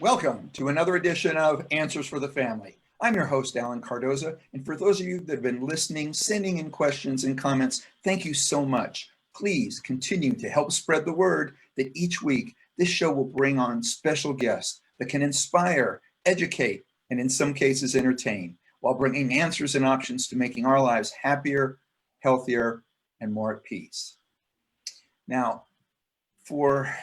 Welcome to another edition of Answers for the Family. I'm your host, Alan Cardoza, and for those of you that have been listening, sending in questions and comments, thank you so much. Please continue to help spread the word that each week this show will bring on special guests that can inspire, educate, and in some cases entertain, while bringing answers and options to making our lives happier, healthier, and more at peace. Now, for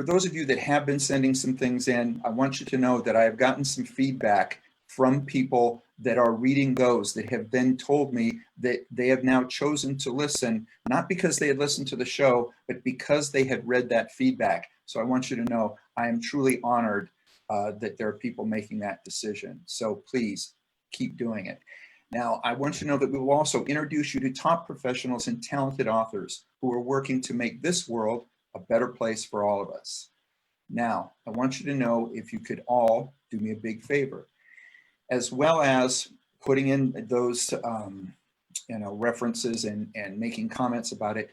those of you that have been sending some things in, I want you to know that I have gotten some feedback from people that are reading those that have then told me that they have now chosen to listen, not because they had listened to the show, but because they had read that feedback. So I want you to know I am truly honored that there are people making that decision. So please keep doing it. Now, I want you to know that we will also introduce you to top professionals and talented authors who are working to make this world a better place for all of us. Now, I want you to know if you could all do me a big favor, as well as putting in those references and making comments about it.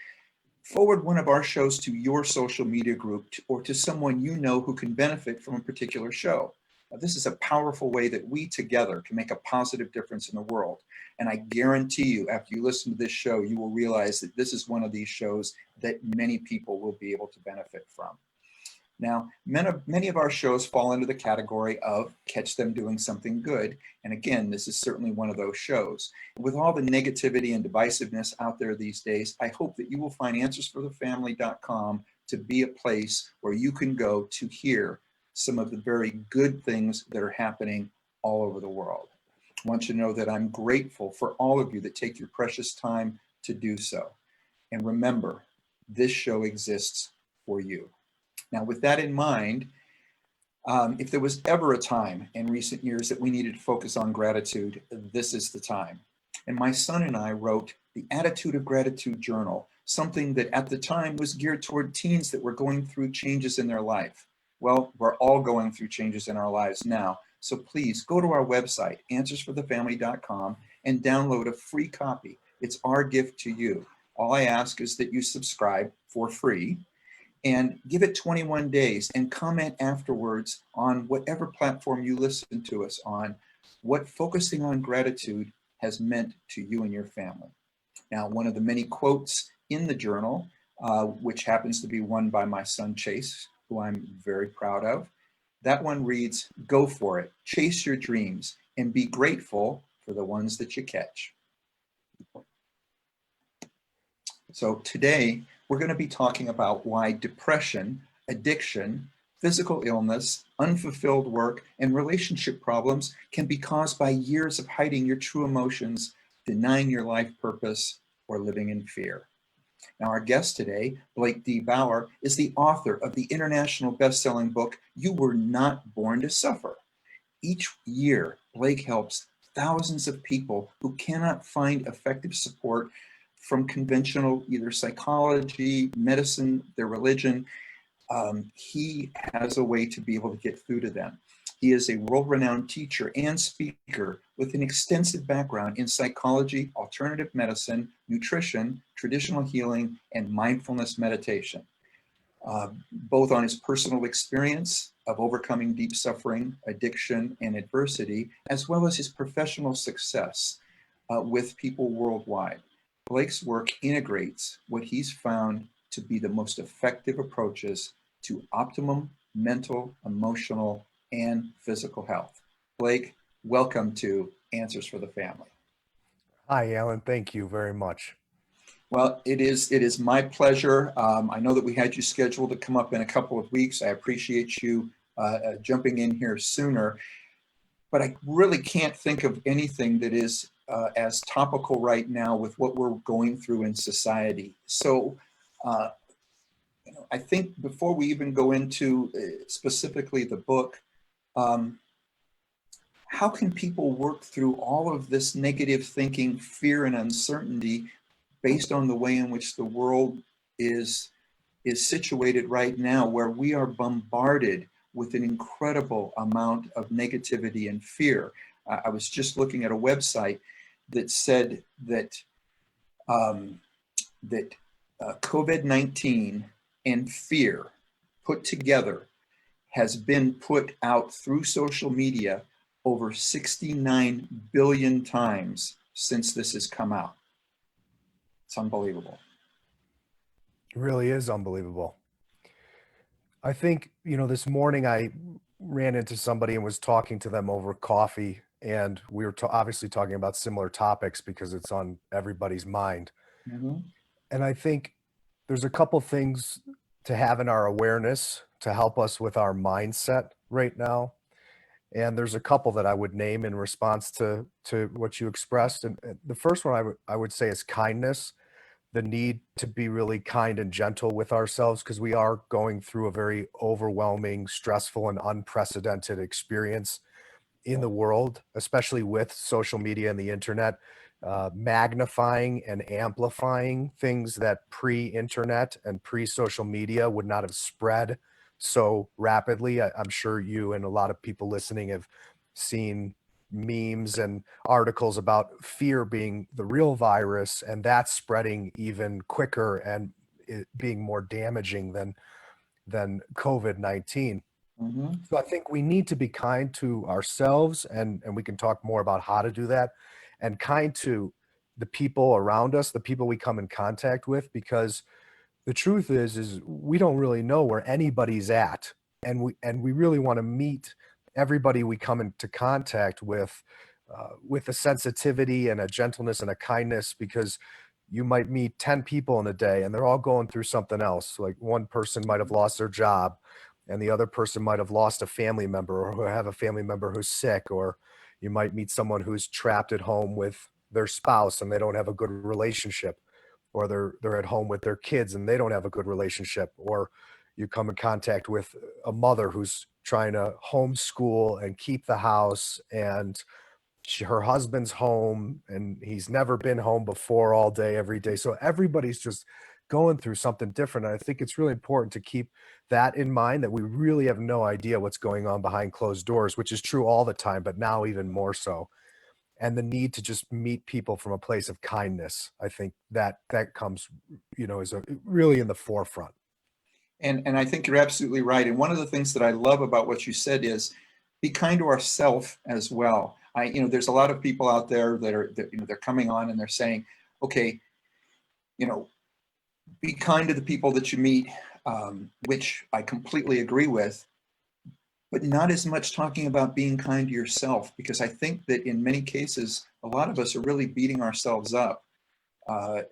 Forward one of our shows to your social media group or to someone you know who can benefit from a particular show. Now, this is a powerful way that we together can make a positive difference in the world. And I guarantee you, after you listen to this show, you will realize that this is one of these shows that many people will be able to benefit from. Now, many of our shows fall into the category of catch them doing something good. And again, this is certainly one of those shows. With all the negativity and divisiveness out there these days, I hope that you will find answersforthefamily.com to be a place where you can go to hear some of the very good things that are happening all over the world. I want you to know that I'm grateful for all of you that take your precious time to do so. And remember, this show exists for you. Now, with that in mind, if there was ever a time in recent years that we needed to focus on gratitude, this is the time. And my son and I wrote the Attitude of Gratitude Journal, something that at the time was geared toward teens that were going through changes in their life. Well, we're all going through changes in our lives now. So please go to our website, answersforthefamily.com, and download a free copy. It's our gift to you. All I ask is that you subscribe for free and give it 21 days and comment afterwards on whatever platform you listen to us on, what focusing on gratitude has meant to you and your family. Now, one of the many quotes in the journal, which happens to be one by my son Chase, who I'm very proud of, that one reads, "Go for it, chase your dreams, and be grateful for the ones that you catch." So today, we're going to be talking about why depression, addiction, physical illness, unfulfilled work, and relationship problems can be caused by years of hiding your true emotions, denying your life purpose, or living in fear. Now, our guest today, Blake D. Bauer, is the author of the international best-selling book, You Were Not Born to Suffer. Each year, Blake helps thousands of people who cannot find effective support from conventional either psychology, medicine, their religion. He has a way to be able to get through to them. He is a world-renowned teacher and speaker with an extensive background in psychology, alternative medicine, nutrition, traditional healing, and mindfulness meditation, both on his personal experience of overcoming deep suffering, addiction, and adversity, as well as his professional success with people worldwide. Blake's work integrates what he's found to be the most effective approaches to optimum mental, emotional, and physical health. Blake, welcome to Answers for the Family. Hi, Alan. Thank you very much. Well, it is my pleasure. I know that we had you scheduled to come up in a couple of weeks. I appreciate you jumping in here sooner, but I really can't think of anything that is as topical right now with what we're going through in society. So I think before we even go into specifically the book, how can people work through all of this negative thinking, fear, and uncertainty based on the way in which the world is situated right now, where we are bombarded with an incredible amount of negativity and fear? I was just looking at a website that said that COVID-19 and fear put together has been put out through social media over 69 billion times since this has come out. It's unbelievable. It really is unbelievable. I think, this morning I ran into somebody and was talking to them over coffee, and we were obviously talking about similar topics because it's on everybody's mind. Mhm. And I think there's a couple things to have in our awareness to help us with our mindset right now. And there's a couple that I would name in response to what you expressed. And the first one I would say is kindness, the need to be really kind and gentle with ourselves because we are going through a very overwhelming, stressful, and unprecedented experience in the world, especially with social media and the internet, magnifying and amplifying things that pre-internet and pre-social media would not have spread so rapidly. I'm sure you and a lot of people listening have seen memes and articles about fear being the real virus, and that's spreading even quicker and it being more damaging than COVID-19. Mhm. So I think we need to be kind to ourselves, and we can talk more about how to do that, and kind to the people around us, the people we come in contact with, because the truth is we don't really know where anybody's at, and we really want to meet everybody we come into contact with a sensitivity and a gentleness and a kindness, because you might meet 10 people in a day and they're all going through something else. Like one person might have lost their job, and the other person might have lost a family member, or who have a family member who's sick, or you might meet someone who's trapped at home with their spouse and they don't have a good relationship, or they're at home with their kids and they don't have a good relationship, or you come in contact with a mother who's trying to homeschool and keep the house, and her husband's home and he's never been home before all day every day. So everybody's just going through something different. And I think it's really important to keep that in mind, that we really have no idea what's going on behind closed doors, which is true all the time, but now even more so. And the need to just meet people from a place of kindness, I think that comes, is really in the forefront. And I think you're absolutely right. And one of the things that I love about what you said is be kind to ourselves as well. There's a lot of people out there that they're coming on and they're saying, okay, you know, be kind to the people that you meet, which I completely agree with, but not as much talking about being kind to yourself, because I think that in many cases, a lot of us are really beating ourselves up uh,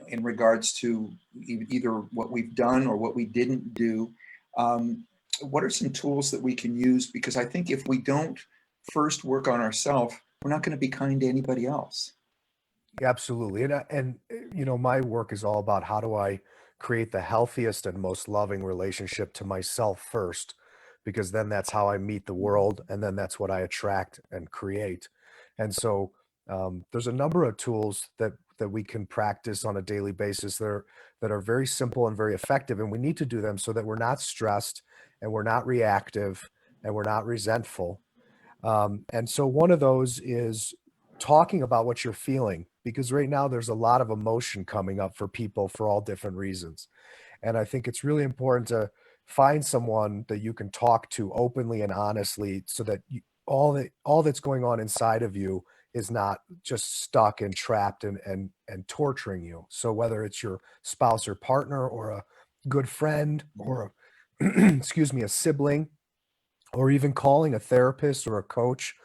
in regards to either what we've done or what we didn't do. Um, what are some tools that we can use? Because I think if we don't first work on ourselves, we're not going to be kind to anybody else. Absolutely. And my work is all about how do I create the healthiest and most loving relationship to myself first, because then that's how I meet the world, and then that's what I attract and create. And so there's a number of tools that we can practice on a daily basis that are very simple and very effective, and we need to do them so that we're not stressed and we're not reactive and we're not resentful. And so one of those is talking about what you're feeling, because right now there's a lot of emotion coming up for people for all different reasons. And I think it's really important to find someone that you can talk to openly and honestly, so that all that's going on inside of you is not just stuck and trapped and torturing you. So whether it's your spouse or partner, or a good friend, or excuse me, a sibling, or even calling a therapist or a coach.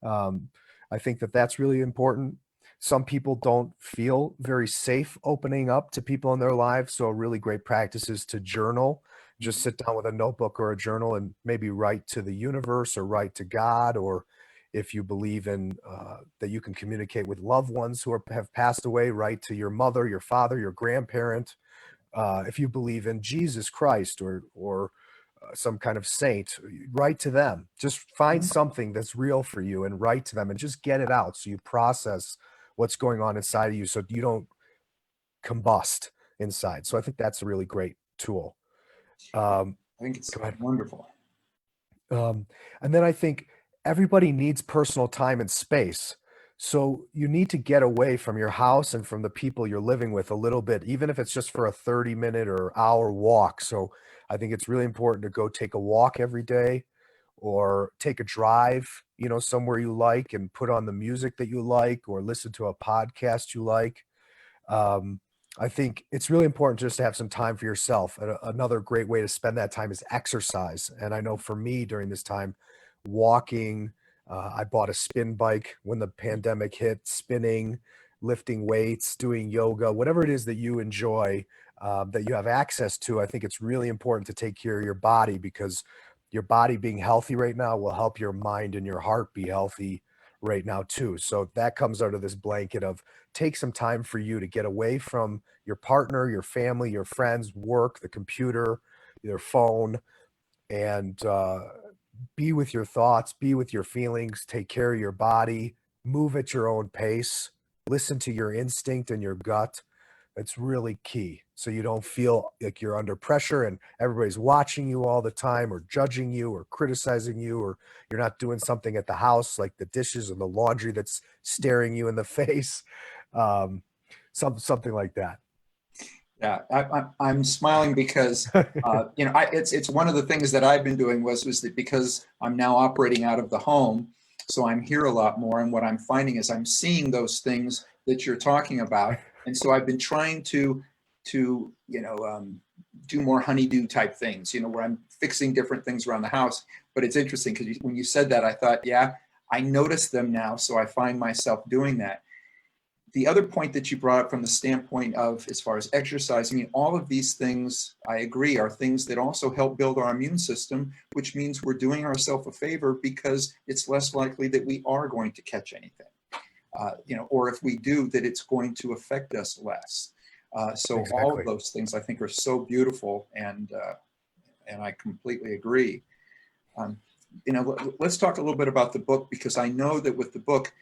Um, I think that's really important. Some people don't feel very safe opening up to people in their lives. So a really great practice is to journal. Just sit down with a notebook or a journal and maybe write to the universe or write to God, or if you believe in that you can communicate with loved ones who have passed away, write to your mother, your father, your grandparent. If you believe in Jesus Christ, or some kind of saint, write to them. Just find something that's real for you and write to them, and just get it out so you process what's going on inside of you, so you don't combust inside. So I think that's a really great tool. Um, I think it's Go ahead. wonderful. And then I think everybody needs personal time and space. So you need to get away from your house and from the people you're living with a little bit, even if it's just for a 30-minute or hour walk. So I think it's really important to go take a walk every day or take a drive, somewhere you like and put on the music that you like or listen to a podcast you like. Um, I think it's really important just to have some time for yourself. And another great way to spend that time is exercise. And I know for me during this time, walking, I bought a spin bike when the pandemic hit, spinning, lifting weights, doing yoga, whatever it is that you enjoy, that you have access to. I think it's really important to take care of your body because your body being healthy right now will help your mind and your heart be healthy right now too. So that comes under this blanket of take some time for you to get away from your partner, your family, your friends, work, the computer, your phone, and be with your thoughts, be with your feelings, take care of your body, move at your own pace, listen to your instinct and your gut. It's really key. So you don't feel like you're under pressure and everybody's watching you all the time or judging you or criticizing you, or you're not doing something at the house like the dishes or the laundry that's staring you in the face. Um, something like that. Yeah, I'm smiling because it's one of the things that I've been doing was that because I'm now operating out of the home, so I'm here a lot more, and what I'm finding is I'm seeing those things that you're talking about, and so I've been trying to do more honeydew type things, where I'm fixing different things around the house. But it's interesting because when you said that, I thought, yeah, I notice them now, so I find myself doing that. The other point that you brought up from the standpoint of as far as exercise, I mean, all of these things, I agree, are things that also help build our immune system, which means we're doing ourselves a favor because it's less likely that we are going to catch anything, or if we do, that it's going to affect us less. So all of Exactly. those things I think are so beautiful, and I completely agree. Um, let's talk a little bit about the book, because I know that with the book,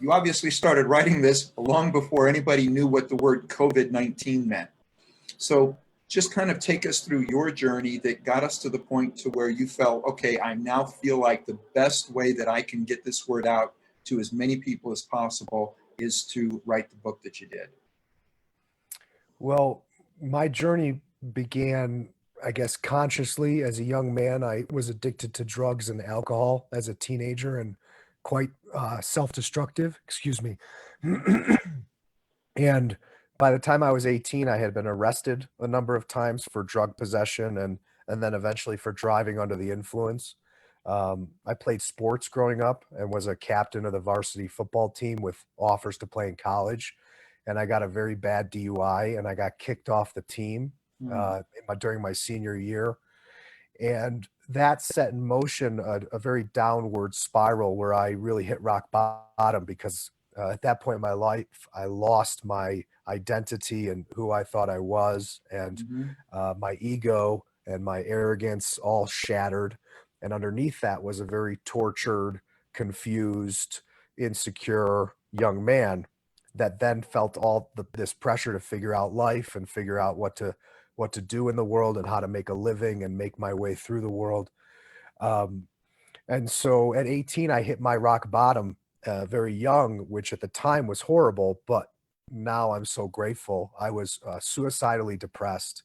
you obviously started writing this long before anybody knew what the word COVID-19 meant. So just kind of take us through your journey that got us to the point to where you felt, okay, I now feel like the best way that I can get this word out to as many people as possible is to write the book that you did. Well, my journey began, I guess, consciously as a young man. I was addicted to drugs and alcohol as a teenager and quite self-destructive, excuse me. And by the time I was 18, I had been arrested a number of times for drug possession and then eventually for driving under the influence. I played sports growing up and was a captain of the varsity football team with offers to play in college. And I got a very bad DUI and I got kicked off the team Hmm. during my senior year. And that set in motion a very downward spiral where I really hit rock bottom because at that point in my life, I lost my identity and who I thought I was, and Hmm. my ego and my arrogance all shattered. And underneath that was a very tortured, confused, insecure young man that then felt this pressure to figure out life and figure out what to do in the world and how to make a living and make my way through the world. Um, and so at 18, I hit my rock bottom very young, which at the time was horrible, but now I'm so grateful. I was suicidally depressed,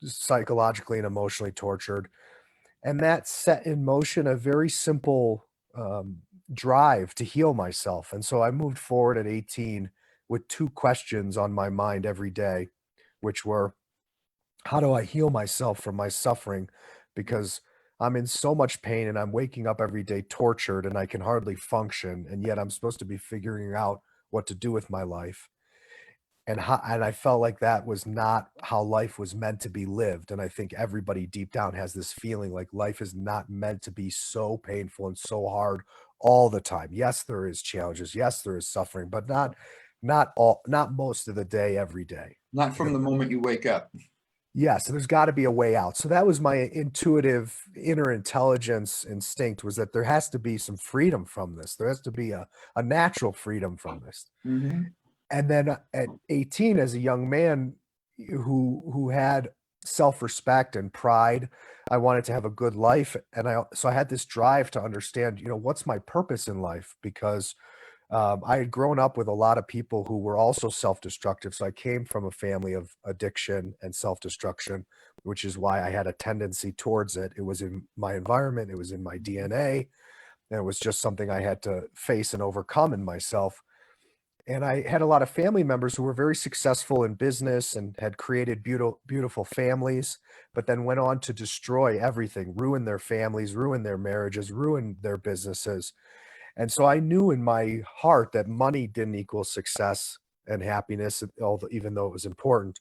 psychologically and emotionally tortured. And that set in motion a very simple drive to heal myself. And so I moved forward at 18 with two questions on my mind every day, which were, how do I heal myself from my suffering? Because I'm in so much pain and I'm waking up every day tortured and I can hardly function. And yet I'm supposed to be figuring out what to do with my life. And I felt like that was not how life was meant to be lived. And I think everybody deep down has this feeling like life is not meant to be so painful and so hard all the time. Yes, there is challenges. Yes, there is suffering, but not most of the day, every day. Not from the moment you wake up. Yes, there's got to be a way out. So that was my intuitive inner intelligence instinct, was that there has to be some freedom from this. There has to be a natural freedom from this. Hmm. And then at 18, as a young man who had self-respect and pride. I wanted to have a good life. And so I had this drive to understand, what's my purpose in life? Because I had grown up with a lot of people who were also self-destructive. So I came from a family of addiction and self-destruction, which is why I had a tendency towards it. It was in my environment, it was in my DNA, and it was just something I had to face and overcome in myself. And I had a lot of family members who were very successful in business and had created beautiful families, but then went on to destroy everything, ruin their families, ruin their marriages, ruin their businesses. And so I knew in my heart that money didn't equal success and happiness, even though it was important.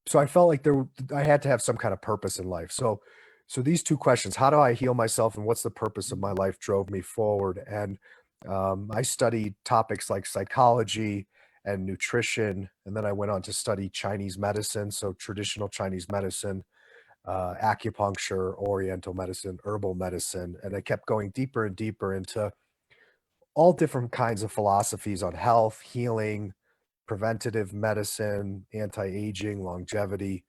So I felt like I had to have some kind of purpose in life. So these two questions: how do I heal myself, and what's the purpose of my life, drove me forward. And I studied topics like psychology and nutrition, and then I went on to study Chinese medicine, so traditional Chinese medicine, acupuncture, Oriental medicine, herbal medicine, and I kept going deeper and deeper into all different kinds of philosophies on health, healing, preventative medicine, anti-aging, longevity.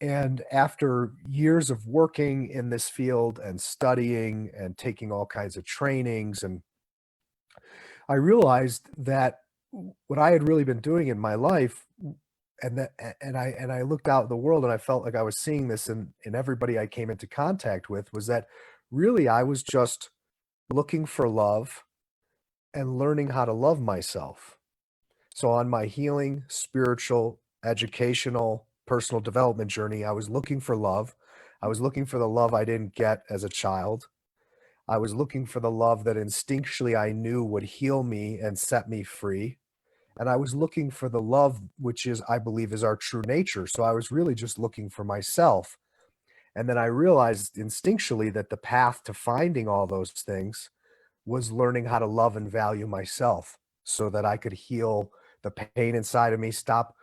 And after years of working in this field and studying and taking all kinds of trainings, and I realized that what I had really been doing in my life, and I looked out in the world and I felt like I was seeing this in everybody I came into contact with, was that really I was just looking for love and learning how to love myself. So on my healing, spiritual, educational, personal development journey, I was looking for love. I was looking for the love I didn't get as a child. I was looking for the love that instinctually I knew would heal me and set me free. And I was looking for the love, which is, I believe, is our true nature. So I was really just looking for myself. And then I realized instinctually that the path to finding all those things was learning how to love and value myself so that I could heal the pain inside of me, stop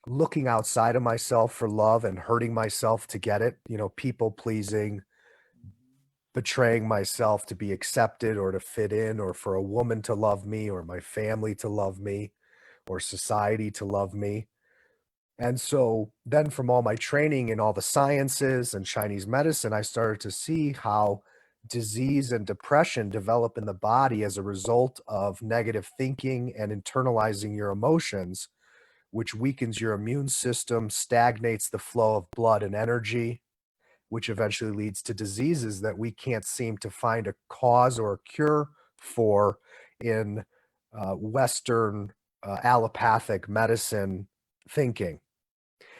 looking outside of myself for love and hurting myself to get it, people pleasing, betraying myself to be accepted or to fit in, or for a woman to love me, or my family to love me, or society to love me. And so then from all my training in all the sciences and Chinese medicine, I started to see how disease and depression develop in the body as a result of negative thinking and internalizing your emotions, which weakens your immune system, stagnates the flow of blood and energy, which eventually leads to diseases that we can't seem to find a cause or a cure for in Western allopathic medicine thinking.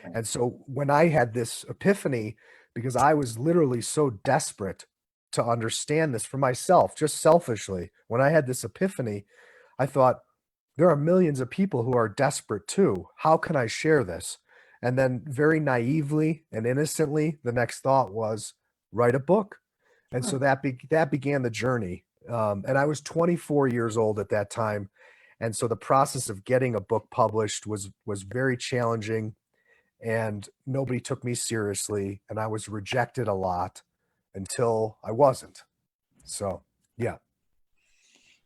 And so when I had this epiphany, because I was literally so desperate to understand this for myself, just selfishly, when I had this epiphany, I thought, there are millions of people who are desperate too. How can I share this? And then very naively and innocently, the next thought was, write a book. And so that began the journey. And I was 24 years old at that time. And so the process of getting a book published was very challenging, and nobody took me seriously, and I was rejected a lot until I wasn't. So, yeah.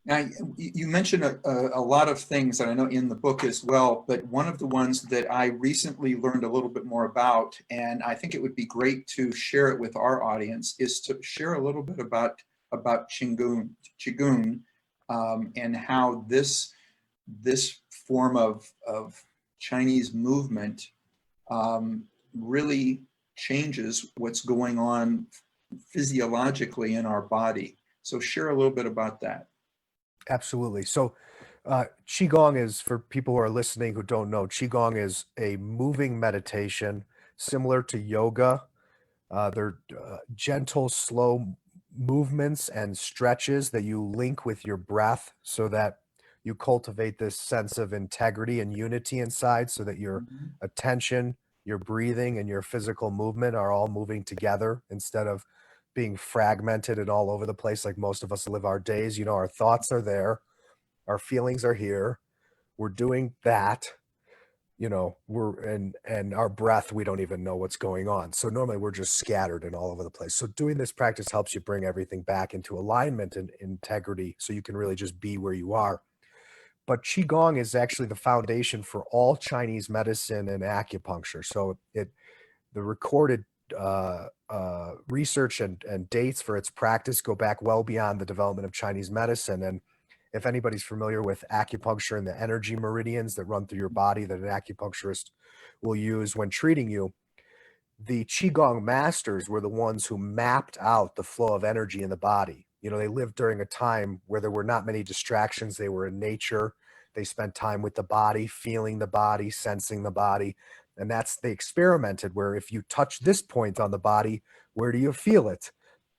Now, you mentioned a lot of things that I know in the book as well, but one of the ones that I recently learned a little bit more about, and I think it would be great to share it with our audience, is to share a little bit about Qigong, and how this form of Chinese movement really changes what's going on physiologically in our body. So share a little bit about that. Absolutely. So, Qigong is, for people who are listening who don't know, Qigong is a moving meditation similar to yoga. They're gentle, slow movements and stretches that you link with your breath so that you cultivate this sense of integrity and unity inside, so that your Mhm. attention, your breathing, and your physical movement are all moving together instead of being fragmented and all over the place like most of us live our days. Our thoughts are there, our feelings are here, we're doing that, we're and our breath, we don't even know what's going on. So normally we're just scattered and all over the place. So doing this practice helps you bring everything back into alignment and integrity, so you can really just be where you are. But Qigong is actually the foundation for all Chinese medicine and acupuncture. So the recorded research and dates for its practice go back well beyond the development of Chinese medicine. And if anybody's familiar with acupuncture and the energy meridians that run through your body that an acupuncturist will use when treating you, the Qigong Masters were the ones who mapped out the flow of energy in the body. You know, they lived during a time where there were not many distractions. They were in nature. They spent time with the body, feeling the body, sensing the body. And they experimented where if you touch this point on the body, where do you feel it?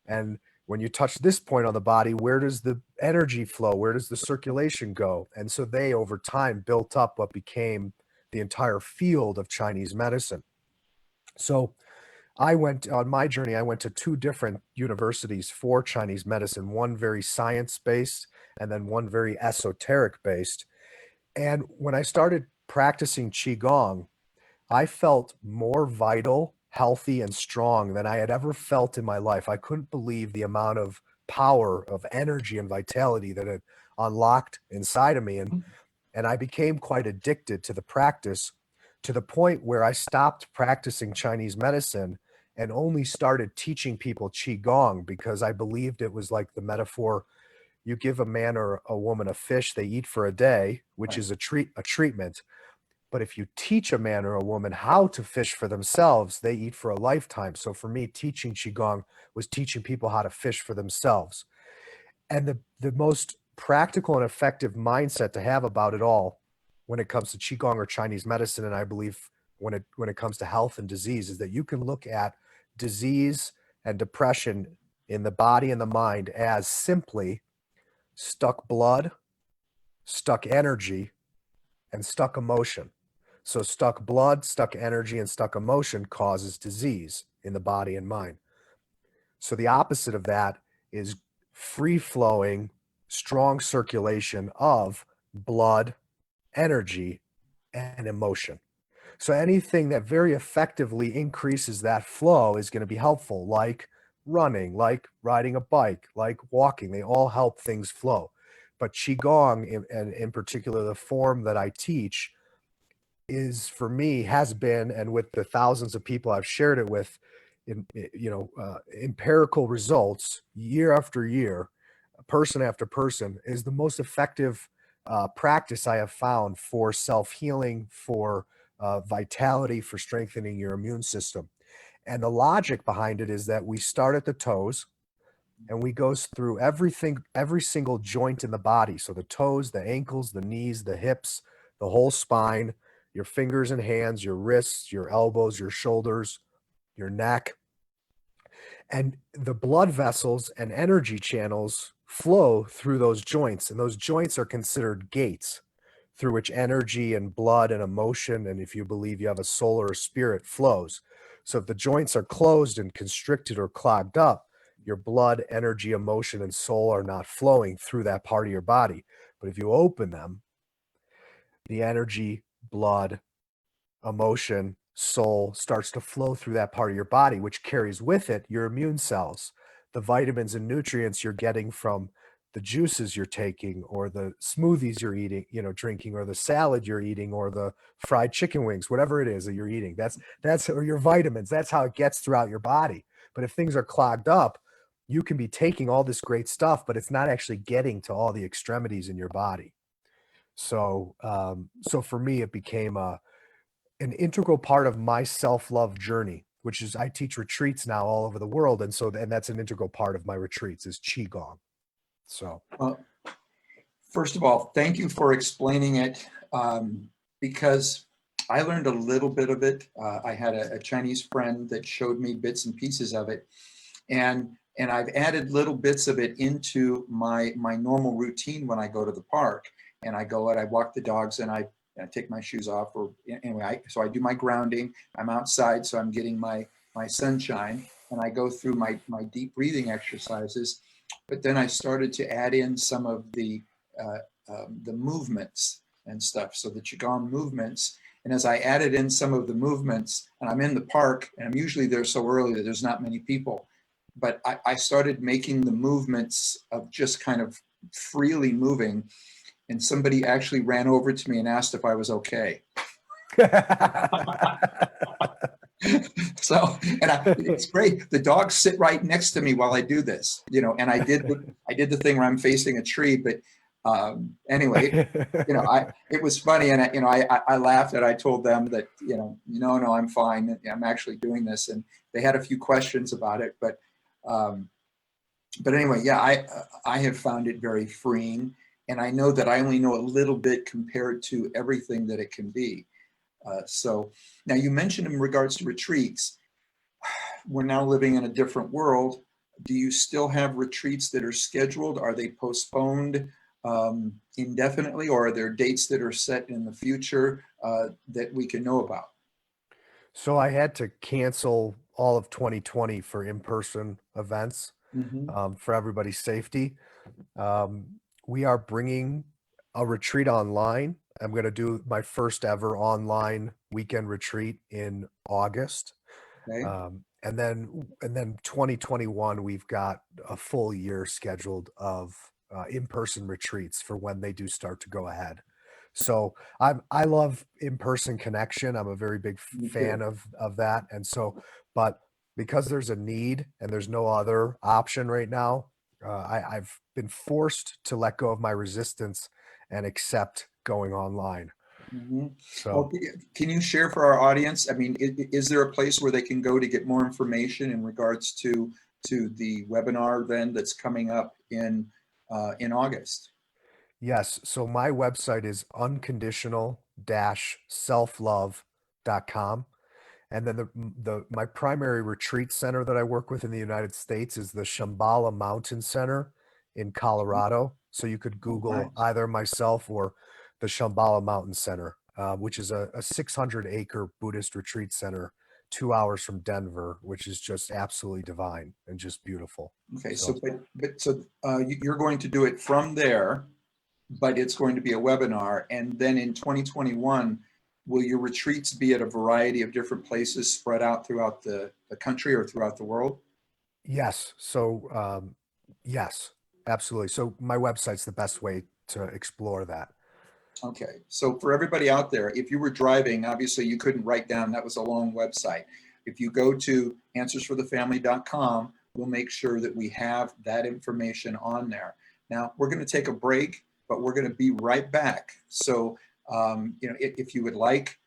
And when you touch this point on the body, where does the energy flow? Where does the circulation go? And so they, over time, built up what became the entire field of Chinese medicine. So on my journey, I went to two different universities for Chinese medicine, one very science-based and then one very esoteric-based. And when I started practicing Qigong, I felt more vital, healthy, and strong than I had ever felt in my life. I couldn't believe the amount of power, of energy, and vitality that had unlocked inside of me. And I became quite addicted to the practice, to the point where I stopped practicing Chinese medicine and only started teaching people Qigong, because I believed it was like the metaphor: you give a man or a woman a fish, they eat for a day, which is a treatment. But if you teach a man or a woman how to fish for themselves, they eat for a lifetime. So for me, teaching Qigong was teaching people how to fish for themselves. And the most practical and effective mindset to have about it all when it comes to Qigong or Chinese medicine, and I believe when it comes to health and disease, is that you can look at disease and depression in the body and the mind as simply stuck blood, stuck energy, and stuck emotion. So stuck blood, stuck energy, and stuck emotion causes disease in the body and mind. So the opposite of that is free-flowing, strong circulation of blood, energy, and emotion. So anything that very effectively increases that flow is going to be helpful, like running, like riding a bike, like walking. They all help things flow. But Qigong, and in particular, the form that I teach, is, for me, has been, and with the thousands of people I've shared it with, empirical results year after year, person after person, is the most effective practice I have found for self-healing, for vitality, for strengthening your immune system. And the logic behind it is that we start at the toes and we go through everything, every single joint in the body. So the toes, the ankles, the knees, the hips, the whole spine, your fingers and hands, your wrists, your elbows, your shoulders, your neck. And the blood vessels and energy channels flow through those joints. And those joints are considered gates through which energy and blood and emotion, and if you believe you have a soul or a spirit, flows. So if the joints are closed and constricted or clogged up, your blood, energy, emotion, and soul are not flowing through that part of your body. But if you open them, the energy, blood, emotion, soul starts to flow through that part of your body, which carries with it your immune cells, the vitamins and nutrients you're getting from the juices you're taking, or the smoothies you're eating, drinking, or the salad you're eating, or the fried chicken wings, whatever it is that you're eating. That's or your vitamins. That's how it gets throughout your body. But if things are clogged up, you can be taking all this great stuff, but it's not actually getting to all the extremities in your body. So for me, it became an integral part of my self-love journey, which is, I teach retreats now all over the world. And that's an integral part of my retreats is Qigong. So, first of all, thank you for explaining it, because I learned a little bit of it. I had a Chinese friend that showed me bits and pieces of it, and I've added little bits of it into my normal routine when I go to the park, and I walk the dogs, and I take my shoes off, or anyway, so I do my grounding. I'm outside, so I'm getting my sunshine, and I go through my deep breathing exercises. But then I started to add in some of the movements and stuff, so the Qigong movements. And as I added in some of the movements, and I'm in the park, and I'm usually there so early that there's not many people, but I started making the movements of just kind of freely moving. And somebody actually ran over to me and asked if I was okay. So, it's great. The dogs sit right next to me while I do this, and I did the thing where I'm facing a tree, but anyway, it was funny. And I laughed and I told them that, no, I'm fine. I'm actually doing this. And they had a few questions about it, but anyway, yeah, I have found it very freeing, and I know that I only know a little bit compared to everything that it can be. So now you mentioned in regards to retreats, we're now living in a different world. Do you still have retreats that are scheduled? Are they postponed indefinitely, or are there dates that are set in the future that we can know about? So I had to cancel all of 2020 for in-person events for everybody's safety. We are bringing a retreat online. I'm going to do my first ever online weekend retreat in August. Okay. And then 2021, we've got a full year scheduled of in-person retreats for when they do start to go ahead. So I love in-person connection. I'm a very big fan of that. And so, but because there's a need and there's no other option right now, I've been forced to let go of my resistance and accept going online. So, Well, can you share for our audience? I mean, is there a place where they can go to get more information in regards to the webinar then that's coming up in August? yes. So my website is unconditional-selflove.com. And then my primary retreat center that I work with in the United States is the Shambhala Mountain Center in Colorado. So you could Google either myself or the Shambhala Mountain Center, which is a 600-acre Buddhist retreat center 2 hours from Denver, which is just absolutely divine and just beautiful. Okay, so you're going to do it from there, but it's going to be a webinar, and then in 2021. Will your retreats be at a variety of different places spread out throughout the country or throughout the world? Yes. So, yes, absolutely. So my website's the best way to explore that. Okay. So for everybody out there, if you were driving, obviously you couldn't write down, that was a long website. If you go to answersforthefamily.com, we'll make sure that we have that information on there. Now we're going to take a break, but we're going to be right back. So if you would like,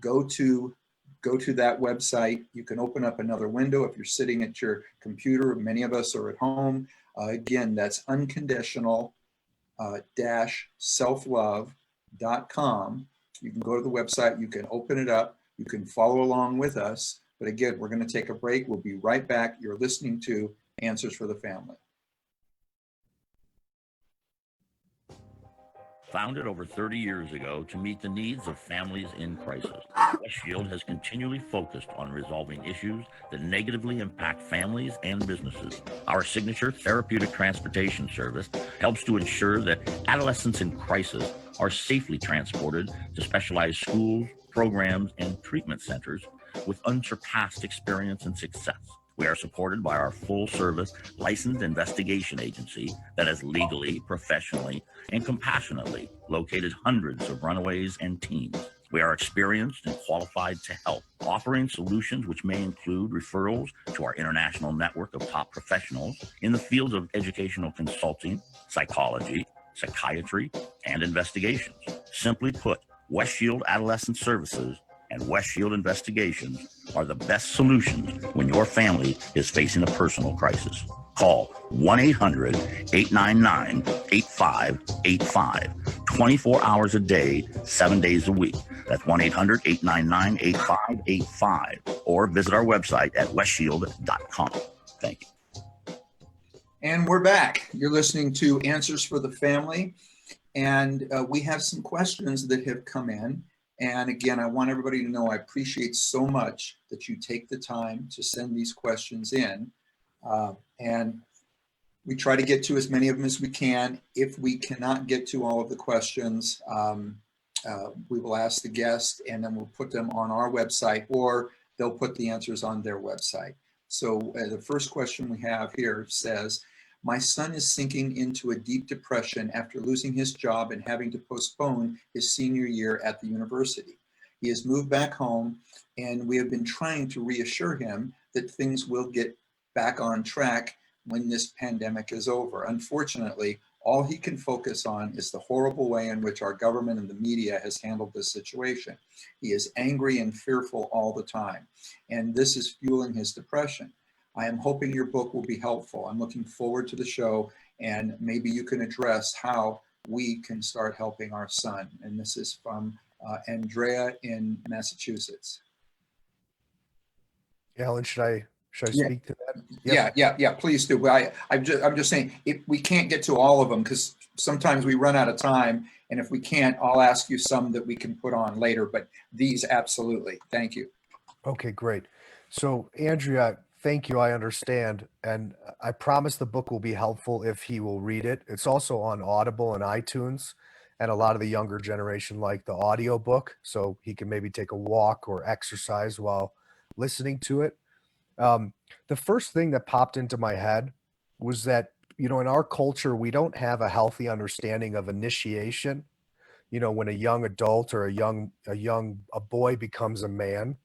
go to that website. You can open up another window if you're sitting at your computer. Many of us are at home. Again, that's unconditional-selflove.com. You can go to the website. You can open it up. You can follow along with us. But again, we're going to take a break. We'll be right back. You're listening to Answers for the Family. Founded over 30 years ago to meet the needs of families in crisis, West Shield has continually focused on resolving issues that negatively impact families and businesses. Our signature therapeutic transportation service helps to ensure that adolescents in crisis are safely transported to specialized schools, programs, and treatment centers with unsurpassed experience and success. We are supported by our full-service licensed investigation agency that has legally, professionally, and compassionately located hundreds of runaways and teens. We are experienced and qualified to help, offering solutions which may include referrals to our international network of top professionals in the fields of educational consulting, psychology, psychiatry, and investigations. Simply put, West Shield Adolescent Services and West Shield Investigations are the best solutions when your family is facing a personal crisis. Call 1-800-899-8585, 24 hours a day, 7 days a week. That's 1-800-899-8585, or visit our website at westshield.com. Thank you. And we're back. You're listening to Answers for the Family, and we have some questions that have come in. And again, I want everybody to know I appreciate so much that you take the time to send these questions in. And we try to get to as many of them as we can. If we cannot get to all of the questions, we will ask the guest and then we'll put them on our website, or they'll put the answers on their website. So the first question we have here says, my son is sinking into a deep depression after losing his job and having to postpone his senior year at the university. He has moved back home, and we have been trying to reassure him that things will get back on track when this pandemic is over. Unfortunately, all he can focus on is the horrible way in which our government and the media has handled this situation. He is angry and fearful all the time, and this is fueling his depression. I am hoping your book will be helpful. I'm looking forward to the show, and maybe you can address how we can start helping our son. And this is from Andrea in Massachusetts. Alan, should I Yeah. speak to that? Yep. Yeah. Please do. I'm just saying, if we can't get to all of them because sometimes we run out of time, and if we can't, I'll ask you some that we can put on later. But these, absolutely. Thank you. Okay, great. So, Andrea, thank you. I understand, and I promise the book will be helpful if he will read it. It's also on Audible and iTunes, and a lot of the younger generation like the audio book, so he can maybe take a walk or exercise while listening to it. The first thing that popped into my head was that, in our culture, we don't have a healthy understanding of initiation. When a young adult or a boy becomes a man.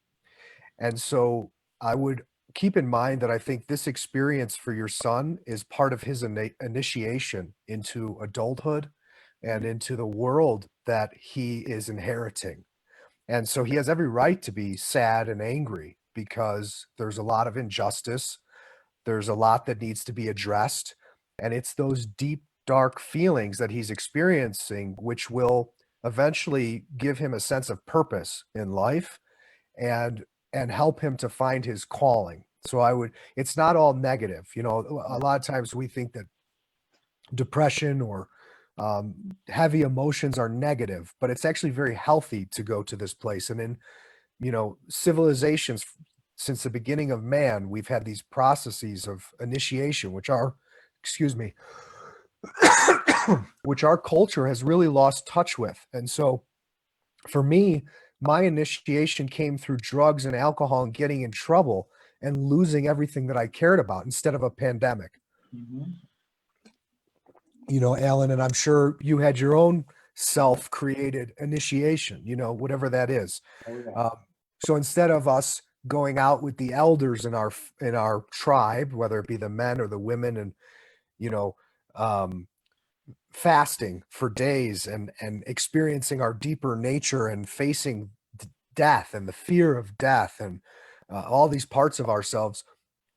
And so I would keep in mind that I think this experience for your son is part of his initiation into adulthood and into the world that he is inheriting. And so he has every right to be sad and angry because there's a lot of injustice. There's a lot that needs to be addressed. And it's those deep, dark feelings that he's experiencing, which will eventually give him a sense of purpose in life and help him to find his calling. So it's not all negative. A lot of times we think that depression or heavy emotions are negative, but it's actually very healthy to go to this place. And in, civilizations, since the beginning of man, we've had these processes of initiation, which which our culture has really lost touch with. And so for me, my initiation came through drugs and alcohol and getting in trouble and losing everything that I cared about instead of a pandemic. Mm-hmm. Alan, and I'm sure you had your own self-created initiation, whatever that is. Oh, yeah. So instead of us going out with the elders in our tribe, whether it be the men or the women, and fasting for days and experiencing our deeper nature and facing death and the fear of death and all these parts of ourselves,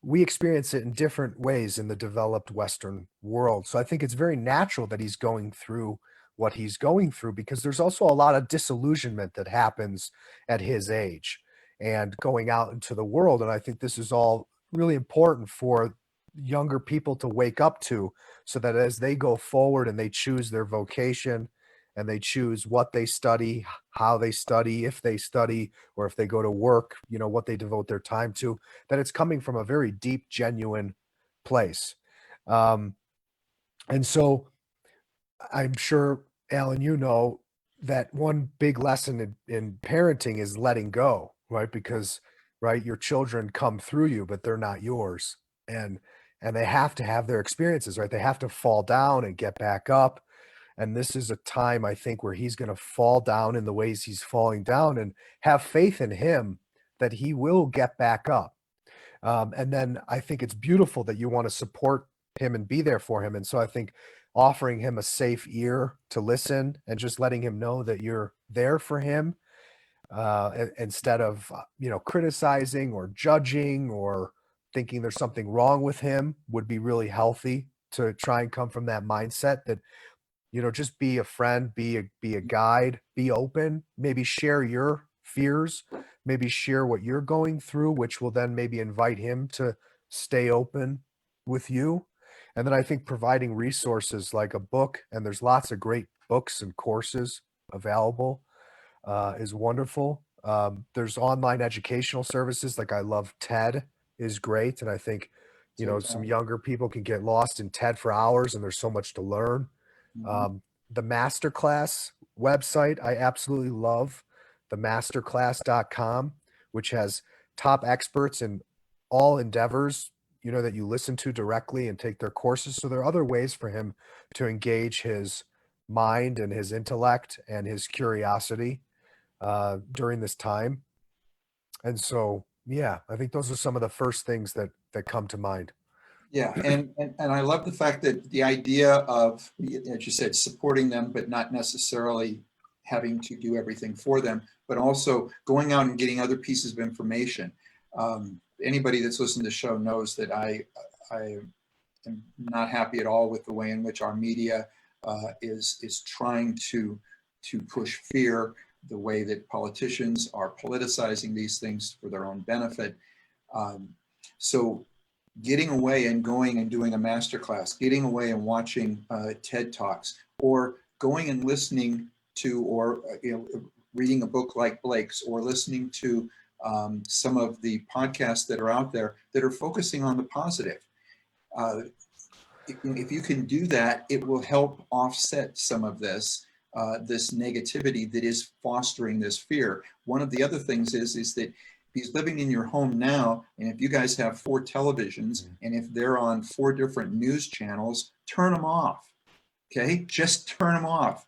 we experience it in different ways in the developed Western world. So I think it's very natural that he's going through what he's going through, because there's also a lot of disillusionment that happens at his age and going out into the world. And I think this is all really important for younger people to wake up to, so that as they go forward and they choose their vocation and they choose what they study, how they study, if they study, or if they go to work, what they devote their time to, that it's coming from a very deep, genuine place. And so I'm sure, Alan, that one big lesson in parenting is letting go, right? Because, right, your children come through you, but they're not yours. And they have to have their experiences, right? They have to fall down and get back up. And this is a time, I think, where he's going to fall down in the ways he's falling down, and have faith in him that he will get back up. And then I think it's beautiful that you want to support him and be there for him. And so I think offering him a safe ear to listen and just letting him know that you're there for him, instead of, criticizing or judging or thinking there's something wrong with him, would be really healthy to try and come from that mindset that, just be a friend, be a guide, be open, maybe share your fears, maybe share what you're going through, which will then maybe invite him to stay open with you. And then I think providing resources like a book, and there's lots of great books and courses available, is wonderful. There's online educational services, like I love TED is great. And I think, some younger people can get lost in TED for hours, and there's so much to learn. Mm-hmm. The masterclass website, I absolutely love, themasterclass.com, which has top experts in all endeavors, that you listen to directly and take their courses. So there are other ways for him to engage his mind and his intellect and his curiosity. during this time. And so, yeah, I think those are some of the first things that come to mind. Yeah, and I love the fact that the idea of, as you said, supporting them, but not necessarily having to do everything for them, but also going out and getting other pieces of information. Anybody that's listened to the show knows that I am not happy at all with the way in which our media is trying to push fear, the way that politicians are politicizing these things for their own benefit. So getting away and going and doing a masterclass, getting away and watching TED Talks, or going and listening to, or reading a book like Blake's, or listening to some of the podcasts that are out there that are focusing on the positive. If you can do that, it will help offset some of this negativity that is fostering this fear. One of the other things is that he's living in your home now, and if you guys have 4 televisions, and if they're on 4 different news channels, turn them off. Okay, just turn them off.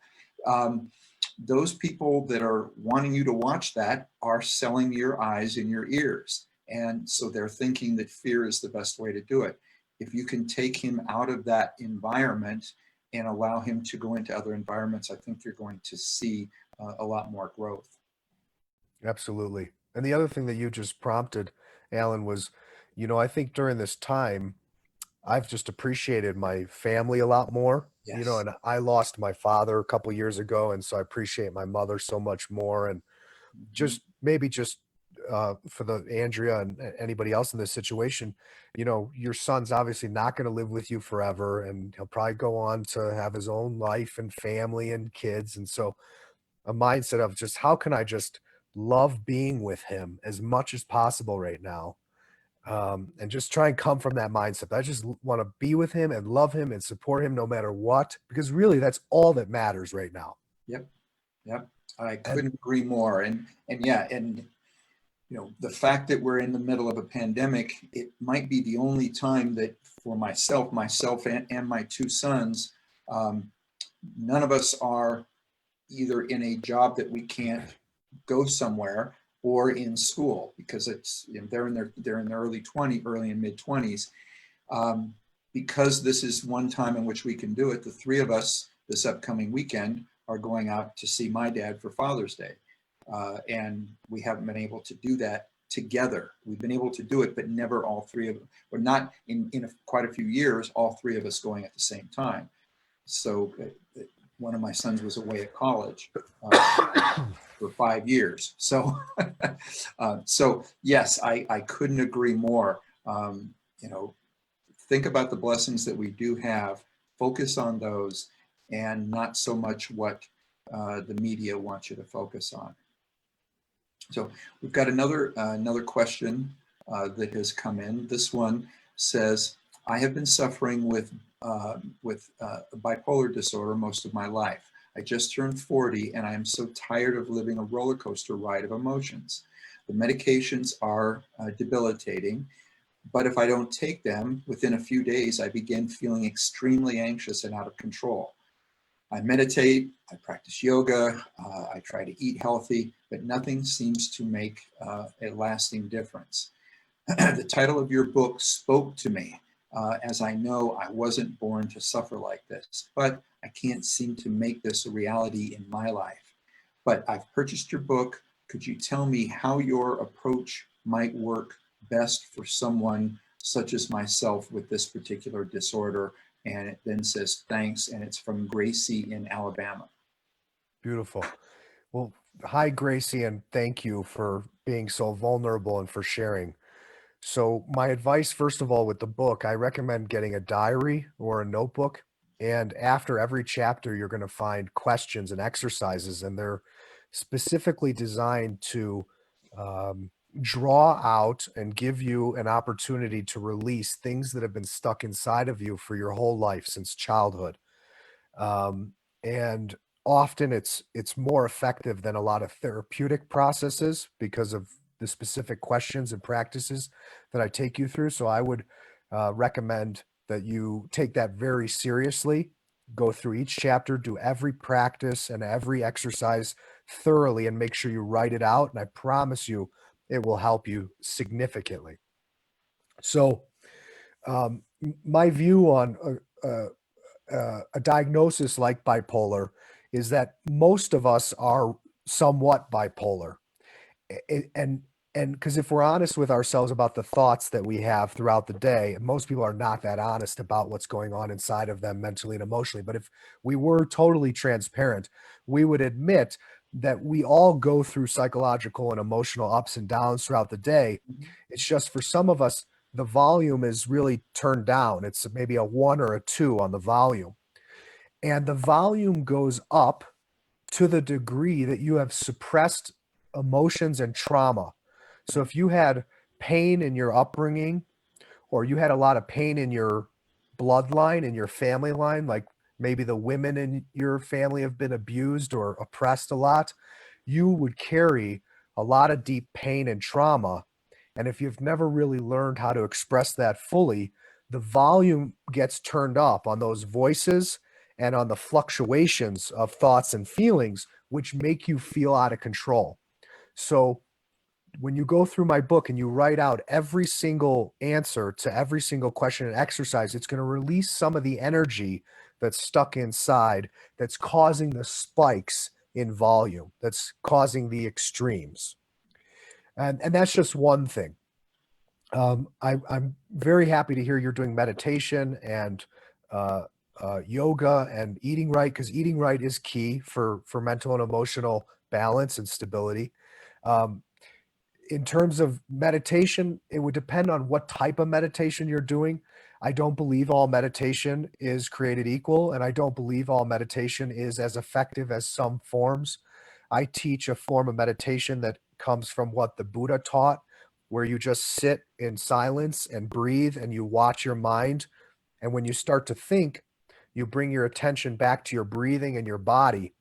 Those people that are wanting you to watch that are selling your eyes and your ears, and so they're thinking that fear is the best way to do it. If you can take him out of that environment and allow him to go into other environments, I think you're going to see a lot more growth. Absolutely. And the other thing that you just prompted, Alan, was, I think during this time, I've just appreciated my family a lot more, Yes. And I lost my father a couple years ago. And so I appreciate my mother so much more. And just maybe just for the Andrea and anybody else in this situation, your son's obviously not going to live with you forever, and he'll probably go on to have his own life and family and kids. And so a mindset of just how can I just love being with him as much as possible right now, and just try and come from that mindset. I just want to be with him and love him and support him no matter what, because really that's all that matters right now. Yep. I couldn't agree more. And yeah, and the fact that we're in the middle of a pandemic, it might be the only time that for myself and my 2 sons, none of us are either in a job that we can't go somewhere, or in school, because it's they're in their early and mid 20s. Because this is one time in which we can do it, the 3 of us this upcoming weekend are going out to see my dad for Father's Day. And we haven't been able to do that together. We've been able to do it, but never all 3 of them, or not in quite a few years, all 3 of us going at the same time. So one of my sons was away at college for 5 years. So, so yes, I couldn't agree more. Think about the blessings that we do have, focus on those, and not so much what the media wants you to focus on. So we've got another question that has come in. This one says, I have been suffering with bipolar disorder most of my life. I just turned 40 and I am so tired of living a roller coaster ride of emotions. The medications are debilitating, but if I don't take them, within a few days, I begin feeling extremely anxious and out of control. I meditate, I practice yoga, I try to eat healthy, but nothing seems to make a lasting difference. The title of your book spoke to me, as I know I wasn't born to suffer like this, but I can't seem to make this a reality in my life. But I've purchased your book. Could you tell me how your approach might work best for someone such as myself with this particular disorder? And it then says, thanks. And it's from Gracie in Alabama. Beautiful. Well, hi, Gracie, and thank you for being so vulnerable and for sharing. So my advice, first of all, with the book, I recommend getting a diary or a notebook. And after every chapter, you're going to find questions and exercises, and they're specifically designed to draw out and give you an opportunity to release things that have been stuck inside of you for your whole life since childhood. And often it's more effective than a lot of therapeutic processes because of the specific questions and practices that I take you through. So I would recommend that you take that very seriously, go through each chapter, do every practice and every exercise thoroughly and make sure you write it out. And I promise you, it will help you significantly. So my view on a diagnosis like bipolar is that most of us are somewhat bipolar. And because if we're honest with ourselves about the thoughts that we have throughout the day, and most people are not that honest about what's going on inside of them mentally and emotionally, but if we were totally transparent, we would admit that we all go through psychological and emotional ups and downs throughout the day. It's just for some of us, the volume is really turned down. It's maybe a 1 or a 2 on the volume. And the volume goes up to the degree that you have suppressed emotions and trauma. So if you had pain in your upbringing, or you had a lot of pain in your bloodline, in your family line, like maybe the women in your family have been abused or oppressed a lot, you would carry a lot of deep pain and trauma. And if you've never really learned how to express that fully, the volume gets turned up on those voices and on the fluctuations of thoughts and feelings, which make you feel out of control. So when you go through my book and you write out every single answer to every single question and exercise, it's going to release some of the energy that's stuck inside that's causing the spikes in volume, that's causing the extremes. And that's just one thing. I'm very happy to hear you're doing meditation and yoga and eating right, because eating right is key for mental and emotional balance and stability. In terms of meditation, it would depend on what type of meditation you're doing. I don't believe all meditation is created equal, and I don't believe all meditation is as effective as some forms. I teach a form of meditation that comes from what the Buddha taught, where you just sit in silence and breathe and you watch your mind. And when you start to think, you bring your attention back to your breathing and your body.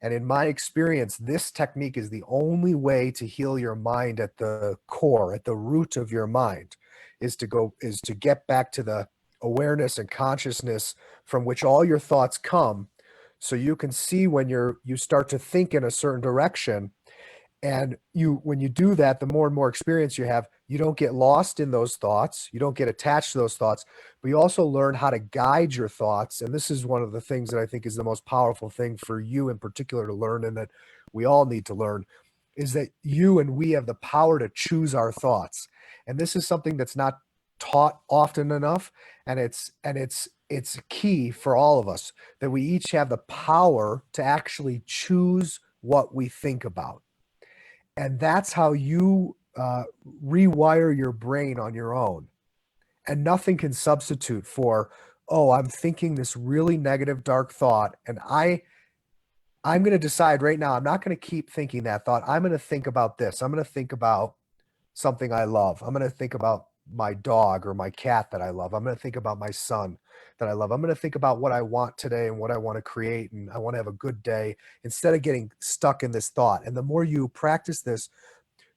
And in my experience, this technique is the only way to heal your mind at the core, at the root of your mind, is to get back to the awareness and consciousness from which all your thoughts come. So you can see when you start to think in a certain direction. And when you do that, the more and more experience you have, you don't get lost in those thoughts. You don't get attached to those thoughts, but you also learn how to guide your thoughts. And this is one of the things that I think is the most powerful thing for you in particular to learn, and that we all need to learn, is that you and we have the power to choose our thoughts. And this is something that's not taught often enough. And it's key for all of us, that we each have the power to actually choose what we think about. And that's how you rewire your brain on your own. And nothing can substitute for, oh, I'm thinking this really negative, dark thought. And I'm going to decide right now, I'm not going to keep thinking that thought. I'm going to think about this. I'm going to think about something I love. I'm going to think about my dog or my cat that I love. I'm going to think about my son that I love. I'm going to think about what I want today and what I want to create. And I want to have a good day, instead of getting stuck in this thought. And the more you practice this,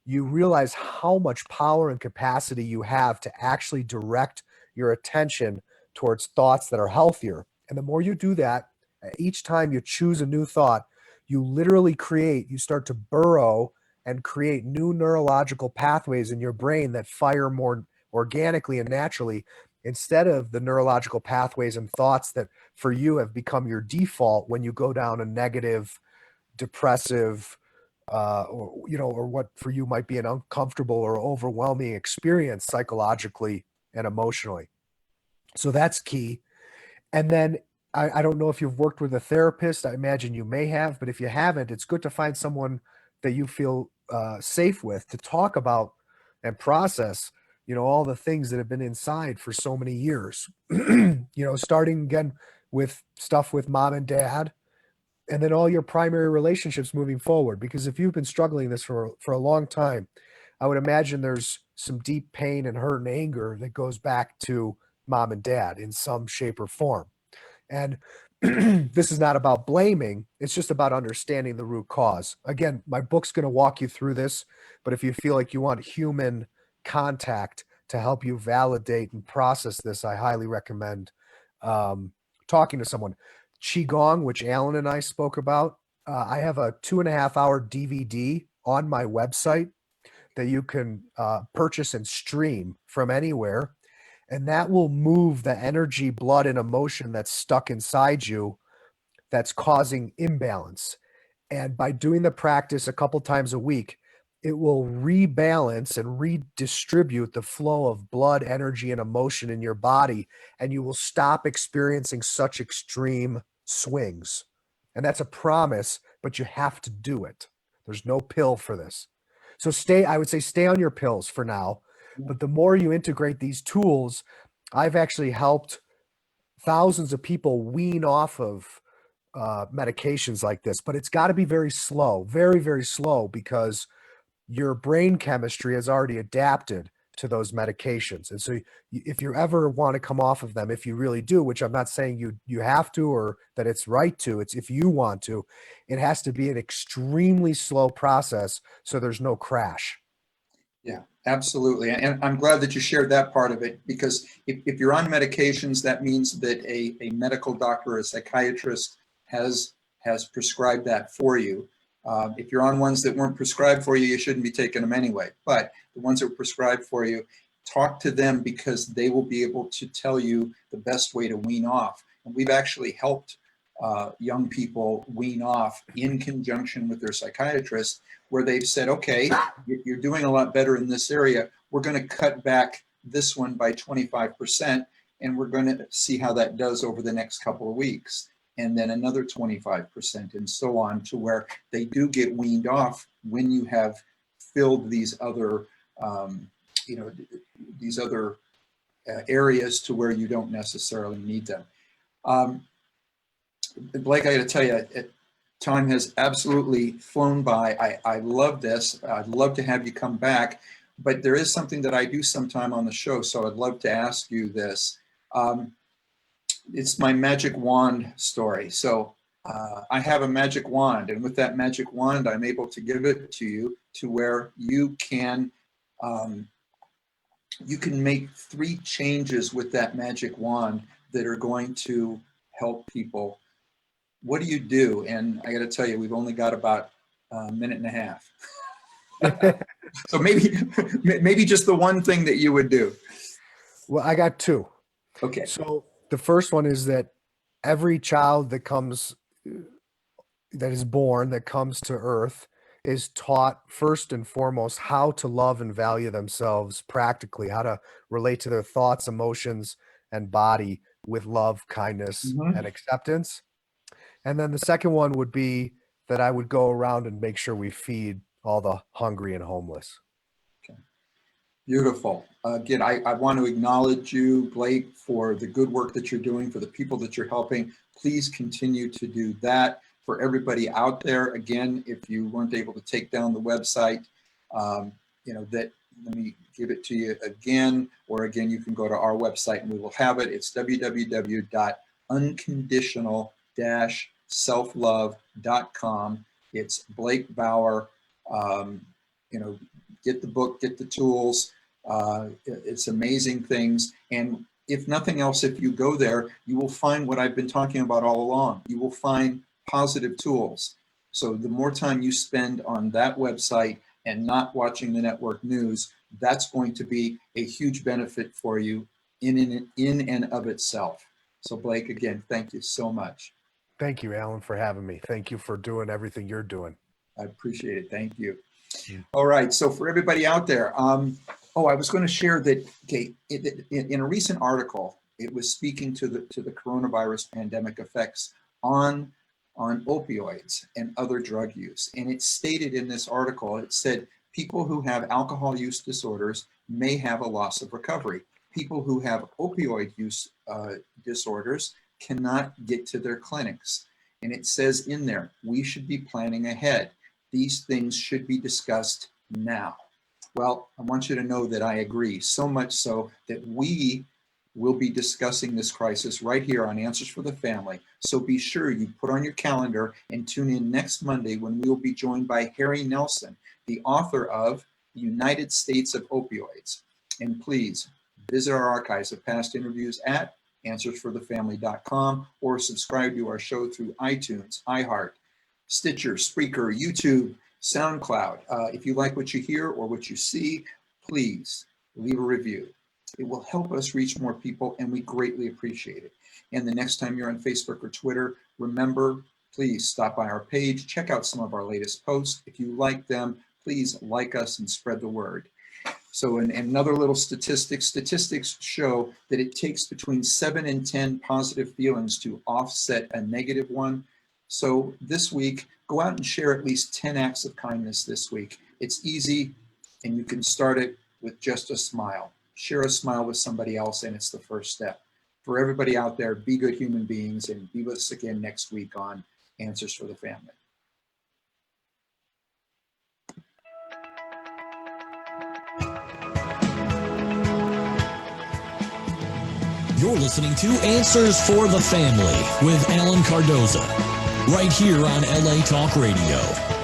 you realize how much power and capacity you have to actually direct your attention towards thoughts that are healthier. And the more you do that, each time you choose a new thought, you literally you start to burrow and create new neurological pathways in your brain that fire more organically and naturally, instead of the neurological pathways and thoughts that for you have become your default when you go down a negative, depressive, or what for you might be an uncomfortable or overwhelming experience psychologically and emotionally. So that's key. And then I don't know if you've worked with a therapist. I imagine you may have, but if you haven't, it's good to find someone that you feel safe with to talk about and process, all the things that have been inside for so many years. Starting again with stuff with mom and dad, and then all your primary relationships moving forward. Because if you've been struggling this for a long time, I would imagine there's some deep pain and hurt and anger that goes back to mom and dad in some shape or form. And this is not about blaming. It's just about understanding the root cause. Again, my book's going to walk you through this, but if you feel like you want human contact to help you validate and process this, I highly recommend talking to someone. Qigong, which Alan and I spoke about, I have a 2.5 hour DVD on my website that you can purchase and stream from anywhere. And that will move the energy, blood, and emotion that's stuck inside you that's causing imbalance. And by doing the practice a couple times a week, it will rebalance and redistribute the flow of blood, energy, and emotion in your body. And you will stop experiencing such extreme swings. And that's a promise, but you have to do it. There's no pill for this. So I would say stay on your pills for now. But the more you integrate these tools, I've actually helped thousands of people wean off of medications like this, but it's got to be very slow, very, very slow, because your brain chemistry has already adapted to those medications. And so if you ever want to come off of them, if you really do, which I'm not saying you have to or that it's right to, it's if you want to, it has to be an extremely slow process so there's no crash. Yeah, absolutely. And I'm glad that you shared that part of it, because if you're on medications, that means that a medical doctor or a psychiatrist has prescribed that for you. If you're on ones that weren't prescribed for you, you shouldn't be taking them anyway. But the ones that are prescribed for you, talk to them, because they will be able to tell you the best way to wean off. And we've actually helped young people wean off in conjunction with their psychiatrist, where they've said, okay, you're doing a lot better in this area. We're going to cut back this one by 25%, and we're going to see how that does over the next couple of weeks. And then another 25%, and so on, to where they do get weaned off when you have filled these other, these other areas to where you don't necessarily need them. Blake, I got to tell you, time has absolutely flown by. I love this. I'd love to have you come back, but there is something that I do sometime on the show, so I'd love to ask you this. It's my magic wand story. So I have a magic wand, and with that magic wand, I'm able to give it to you to where you can make 3 changes with that magic wand that are going to help people. What do you do? And I got to tell you, we've only got about a minute and a half. So maybe just the one thing that you would do. Well, I got 2. Okay. So the first one is that every child that is born, that comes to earth, is taught first and foremost how to love and value themselves practically, how to relate to their thoughts, emotions, and body with love, kindness, and acceptance. And then the second one would be that I would go around and make sure we feed all the hungry and homeless. Okay. Beautiful. Again, I want to acknowledge you, Blake, for the good work that you're doing, for the people that you're helping. Please continue to do that. For everybody out there, again, if you weren't able to take down the website, let me give it to you again, or again, you can go to our website and we will have it. It's www.unconditional-selflove.com. It's Blake Bauer. Get the book, get the tools. It's amazing things. And if nothing else, if you go there, you will find what I've been talking about all along. You will find positive tools. So the more time you spend on that website and not watching the network news, that's going to be a huge benefit for you in and of itself. So Blake, again, thank you so much. Thank you, Alan, for having me. Thank you for doing everything you're doing. I appreciate it. Thank you. All right. So for everybody out there, I was going to share that, okay, in a recent article, it was speaking to the coronavirus pandemic effects on opioids and other drug use. And it stated in this article, it said, people who have alcohol use disorders may have a loss of recovery. People who have opioid use disorders cannot get to their clinics. And it says in there, we should be planning ahead. These things should be discussed now. Well, I want you to know that I agree, so much so that we will be discussing this crisis right here on Answers for the Family. So be sure you put on your calendar and tune in next Monday when we will be joined by Harry Nelson, the author of The United States of Opioids. And please visit our archives of past interviews at answersforthefamily.com or subscribe to our show through iTunes, iHeart, Stitcher, Spreaker, YouTube, SoundCloud. If you like what you hear or what you see, please leave a review. It will help us reach more people, and we greatly appreciate it. And the next time you're on Facebook or Twitter, remember, please stop by our page, check out some of our latest posts. If you like them, please like us and spread the word. So and another little statistics show that it takes between 7 and 10 positive feelings to offset a negative one. So this week, go out and share at least 10 acts of kindness this week. It's easy, and you can start it with just a smile. Share a smile with somebody else, and it's the first step. For everybody out there, be good human beings, and be with us again next week on Answers for the Family. You're listening to Answers for the Family with Alan Cardoza, right here on LA Talk Radio.